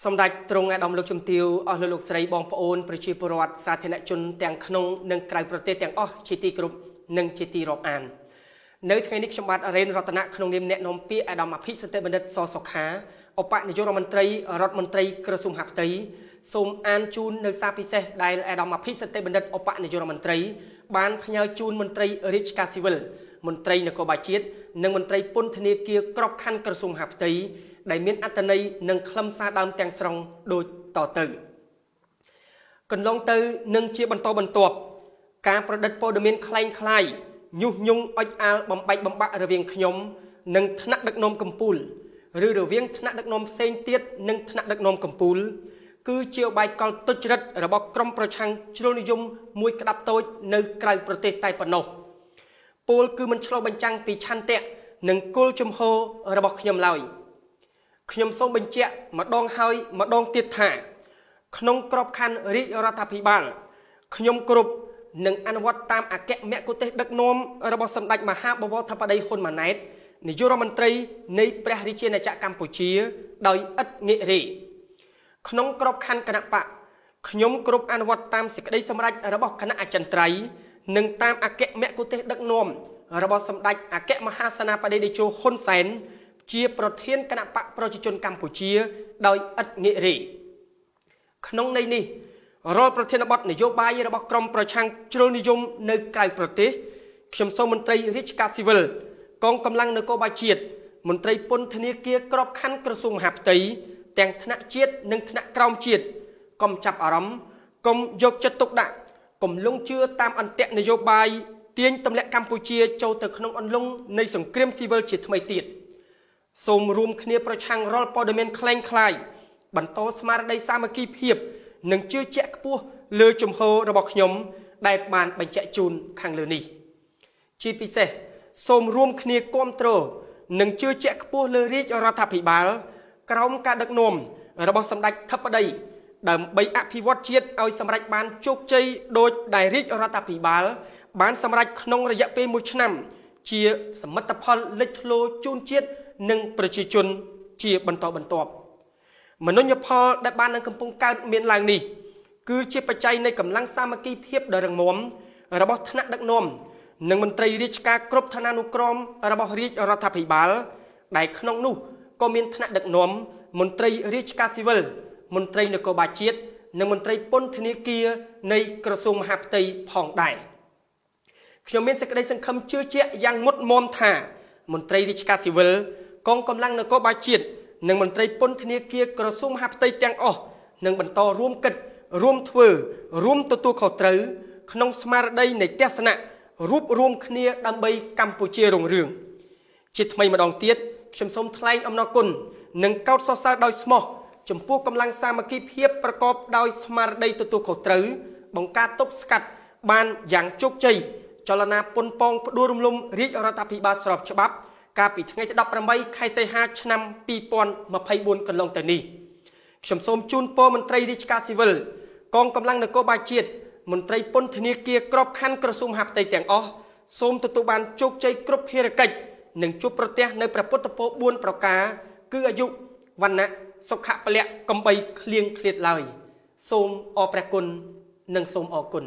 សម្ដេចទ្រង់អាដាមលោកជំទាវអស់លោកស្រីបងប្អូនប្រជាពលរដ្ឋសាធារណជនទាំងក្នុងនិងក្រៅប្រទេសទាំងអស់ជាទីគោរពនិងជាទីរាប់អាននៅថ្ងៃនេះខ្ញុំបាទរ៉េនរតនៈក្នុងនាមអ្នកនាំពាក្យអាដាមអភិសិទ្ធិបណ្ឌិតសសុខាឧបនាយករដ្ឋមន្ត្រីរដ្ឋមន្ត្រីក្រសួងមហាផ្ទៃសូមអានជូននៅសារពិសេសដែលអាដាមអភិសិទ្ធិបណ្ឌិតឧបនាយករដ្ឋមន្ត្រីបានផ្ញើជូនមន្ត្រីរាជការស៊ីវិលមន្ត្រីនគរបាលជាតិនិងមន្ត្រីពន្ធនាគារក្របខ័ណ្ឌក្រសួងមហាផ្ទៃដែលមានអត្ថន័យនិងខ្លឹមសារដើមទាំងស្រុងដូចតទៅកន្លងទៅនឹងជាបន្តបន្ទាប់ការប្រឌិតព័ត៌មានคล้ายคล้ายញុះញង់អុចអាលបំបែកបំបាក់រវាងខ្ញុំនិងថ្នាក់ដឹកនាំកម្ពុជាឬរវាងថ្នាក់ដឹកនាំផ្សេងទៀតនិងថ្នាក់ដឹកនាំកម្ពុជាគឺជាឧបាយកលទុច្ចរិតរបស់ក្រុមប្រឆាំងជ្រុលនិយមមួយក្តាប់តូចនៅក្រៅប្រទេសតែប៉ុណ្ណោះពលគឺមិនឆ្លុះបញ្ចាំងពីឆន្ទៈនិងគោលជំហររបស់ខ្ញុំឡើយខ្ញុំសូមបញ្ជាក់ម្ដងហើយម្ដងទៀតថាក្នុងក្របខ័ណ្ឌរាជរដ្ឋាភិបាលខ្ញុំគ្រប់នឹងអនុវត្តតាមអគ្គមគ្គុទ្ទេសក៍ដឹកនាំរបស់សម្ដេចមហាបវរធិបតីហ៊ុនម៉ាណែតនាយករដ្ឋមន្ត្រីនៃព្រះរាជាណាចក្រកម្ពុជាដោយឥតងាករេក្នុងក្របខ័ណ្ឌគណៈបកខ្ញុំគ្រប់អនុវត្តតាមសេចក្តីសម្រេចរបស់គណៈអចិន្ត្រៃយ៍និងតាមអគ្គមគ្គុទ្ទេសក៍ដឹកនាំរបស់សម្ដេចអគ្គមហាសេនាបតីតេជោហ៊ុនសែនជាប្រធានគណៈបកប្រជាជនកម្ពុជាដោយឥតងាករេក្នុងន័យនេះរាល់ប្រធានបទនយោបាយរបស់ក្រមប្រឆាំងជ្រុលនិយមនៅក្រៅប្រទេសខ្ញុំសូមមន្ត្រីរាជការស៊ីវិលកងកម្លាំងនគរបាលជាតិមន្ត្រីពន្ធនាគារក្របខ័ណ្ឌក្រសួងមហាផ្ទៃទាំងថ្នាក់ជាតិនិងថ្នាក់ក្រោមជាតិកុំចាប់អារម្មណ៍កុំយកចិត្តទុកដាក់កុំលង់ជឿតាមអន្ទាក់នយោបាយទាញទម្លាក់កម្ពុជាចូលទៅក្នុងអន្លង់នៃសង្គ្រាមស៊ីវិលជាថ្មីទៀតសូមរួមគ្នាប្រឆាំងរាល់ព័ត៌មានคล้ายคล้ายបន្តស្មារតីសាមគ្គីភាពនិងជឿជាក់ខ្ពស់លើជំហររបស់ខ្ញុំដែលបានបញ្ជាក់ជូនខាងលើនេះជាពិសេសសូមរួមគ្នាគាំទ្រនិងជឿជាក់ខ្ពស់លើរាជរដ្ឋាភិបាលក្រោមការដឹកនាំរបស់សម្ដេចធិបតីដើម្បីអភិវឌ្ឍជាតិឲ្យសម្រេចបានជោគជ័យដោយដែលរាជរដ្ឋាភិបាលបានសម្រេចក្នុងរយៈពេល1ឆ្នាំជាសមិទ្ធផលលេចធ្លោជូនជាតិនិងប្រជាជនជាបន្តបន្ទាប់មនុញ្ញផលដែលបាននឹងកំពុងកើតមានឡើងនេះគឺជាបច្ច័យនៃកម្លាំងសាមគ្គីភាពដ៏រឹងមាំរបស់ថ្នាក់ដឹកនាំនិងមន្ត្រីរាជការគ្រប់ឋានានុក្រមរបស់រាជរដ្ឋាភិបាលដែលក្នុងនោះក៏មានថ្នាក់ដឹកនាំមន្ត្រីរាជការស៊ីវិលមន្ត្រីនគរបាលជាតិនិងមន្ត្រីពន្ធនាគារនៃក្រសួងមហាផ្ទៃផងដែរខ្ញុំមានសេចក្តីសង្ឃឹមជឿជាក់យ៉ាងមុតមមថាមន្ត្រីរាជការស៊ីវិលកងកម្លាំងនគរបាលជាតិនិងមន្ត្រីពន្ធនាគារក្រសួងមហាផ្ទៃទាំងអស់នឹងបន្តរួមគិតរួមធ្វើរួមទទួលខុសត្រូវក្នុងស្មារតីនៃទស្សនៈរួបរวมគ្នាដើម្បីកម្ពុជារុងរឿងជាថ្មីម្ដងទៀតខ្ញុំសូមថ្លែងអំណរគុណនិងកោតសរសើរដោយស្មោះចំពោះកម្លាំងសាមគ្គីភាពប្រកបដោយស្មារតីទទួលខុសត្រូវបង្ការទប់ស្កាត់បានយ៉ាងជោគជ័យចលនាប៉ុនប៉ងផ្ដួលរំលំរាជរដ្ឋាភិបាលស្របច្បាប់កាលពីថ្ងៃទី18ខែសីហាឆ្នាំ2024កន្លងទៅនេះខ្ញុំសូមជូនពរមន្ត្រីរាជការស៊ីវិលកងកម្លាំងនគរបាលជាតិមន្ត្រីពន្ធនាគារក្របខ័ណ្ឌក្រសួងមហាផ្ទៃទាំងអស់សូមទទួលបានជោគជ័យគ្រប់ភារកិច្ចនិងជួបប្រទះនៅព្រះពុទ្ធពរ4ប្រការគឺអាយុវណ្ណៈសុខៈពលៈកំបីឃ្លៀងឃ្លាតឡើយសូមអរព្រះគុណនិងសូមអរគុណ